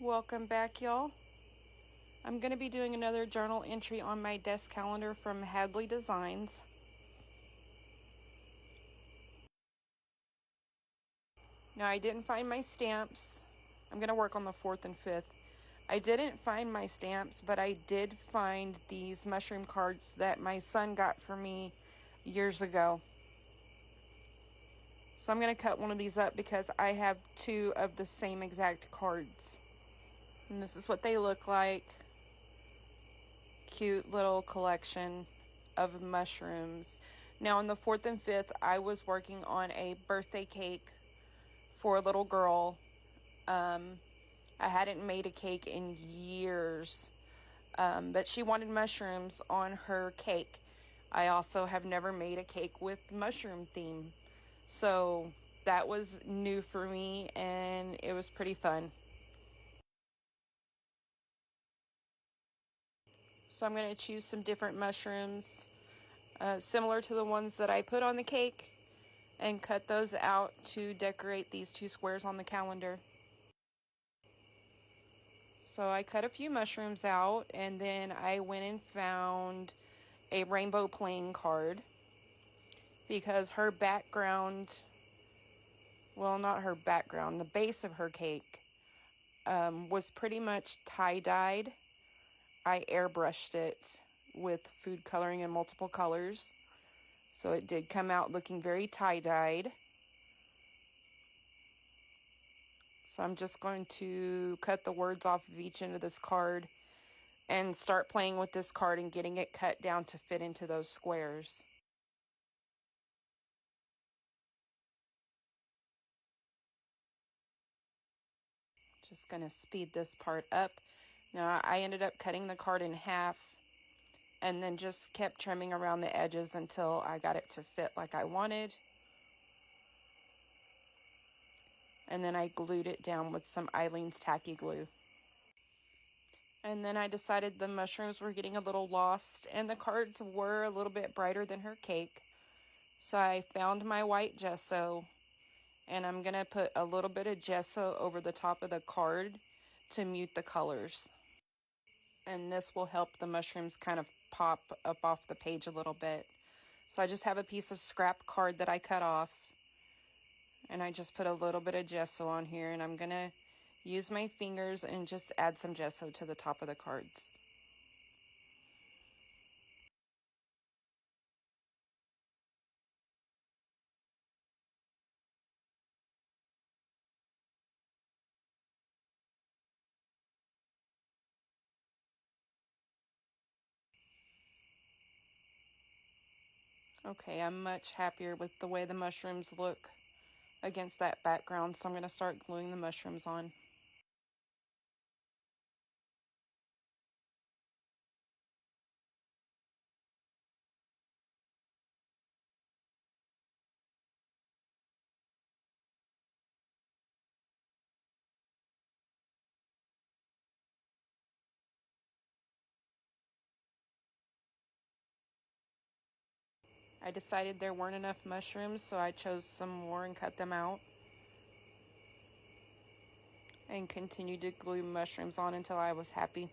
Welcome back, y'all. I'm going to be doing another journal entry on my desk calendar from Hadley Designs. Now, I didn't find my stamps. I'm going to work on the 4th and 5th. I didn't find my stamps, but I did find these mushroom cards that my son got for me years ago. So I'm going to cut one of these up because I have 2 of the same exact cards. And this is what they look like. Cute little collection of mushrooms. Now, on the 4th and 5th, I was working on a birthday cake for a little girl. I hadn't made a cake in years, but she wanted mushrooms on her cake. I also have never made a cake with mushroom theme, so that was new for me, and it was pretty fun. So I'm going to choose some different mushrooms, similar to the ones that I put on the cake, and cut those out to decorate these 2 squares on the calendar. So I cut a few mushrooms out, and then I went and found a rainbow playing card because her background, well, not her background, the base of her cake was pretty much tie-dyed. I airbrushed it with food coloring in multiple colors, so it did come out looking very tie-dyed. So I'm just going to cut the words off of each end of this card and start playing with this card and getting it cut down to fit into those squares. Just going to speed this part up. Now, I ended up cutting the card in half and then just kept trimming around the edges until I got it to fit like I wanted. And then I glued it down with some Eileen's Tacky Glue. And then I decided the mushrooms were getting a little lost and the cards were a little bit brighter than her cake. So I found my white gesso, and I'm going to put a little bit of gesso over the top of the card to mute the colors. And this will help the mushrooms kind of pop up off the page a little bit. So I just have a piece of scrap card that I cut off, and I just put a little bit of gesso on here, and I'm going to use my fingers and just add some gesso to the top of the cards. Okay, I'm much happier with the way the mushrooms look against that background, so I'm going to start gluing the mushrooms on. I decided there weren't enough mushrooms, so I chose some more and cut them out. And continued to glue mushrooms on until I was happy.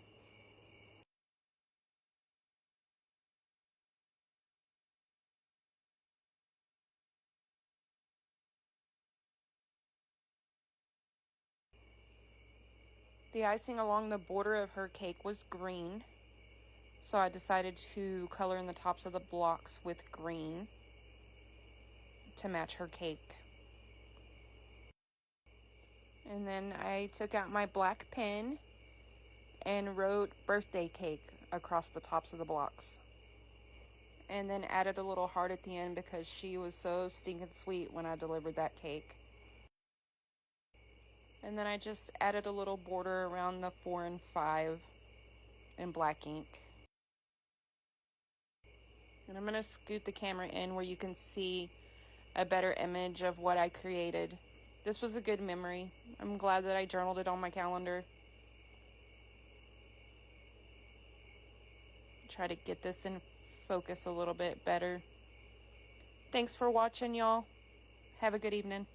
The icing along the border of her cake was green, so I decided to color in the tops of the blocks with green to match her cake. And then I took out my black pen and wrote birthday cake across the tops of the blocks. And then added a little heart at the end because she was so stinking sweet when I delivered that cake. And then I just added a little border around the 4 and 5 in black ink. And I'm going to scoot the camera in where you can see a better image of what I created. This was a good memory. I'm glad that I journaled it on my calendar. Try to get this in focus a little bit better. Thanks for watching, y'all. Have a good evening.